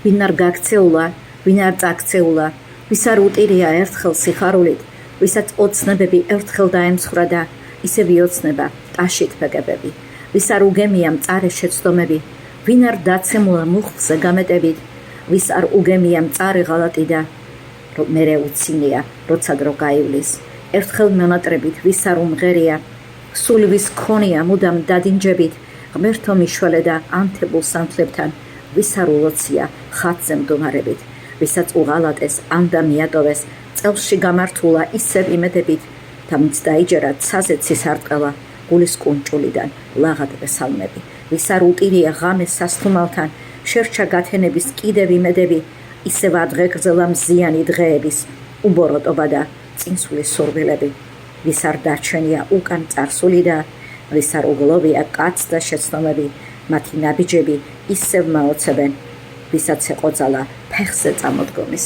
ვინ არ გაქცეულა, ვინ არ წაქცეულა, ვის არ უტირია ერთხელ სიხარულით, ვისაც ოცნებები ერთხელ დაემცხრა და ისე ვიოცნება ტაშით ფეგებები, ვის არ უგემია მწარე შეცდომები, ვინ არ დაცემულა მუხლზე გამეტებით, ვის არ უგემია მწარე ღალატი და მერე უცინია, როცა დრო გაივლის, ერთხელ მონატრებით ვის არ უმღერია, სული ვის ქონია მუდამ დადინჯებით, ღმერთო მიშველე და ანთებულ სანთლებთან, ვის არ ულოცია ხატზე მდომარებით, ვისაც უღალატეს ანდა მიატოვეს, წელსში გამართულა ისევ იმედებით და მიც დაიჯერა ცაზე ცისარტყელა გულის კუნჭულიდან ლაღადრე სალმები, ვის არ უტირია ღამეს სასთუმალთან, შერჩა გათენების კიდევ იმედები, ისევ ადღეგრძელა მზიანი დღეების უბოროტობა და წინსვლის სურვილები, ვის არ დარჩენია უკან წარსული და ვის არ უგლოვია კაც და შეცდომები, მათი ნაბიჯები ისევ მაოცებენ, ვისაც ეყოძალა ფეხზე წამოდგომის.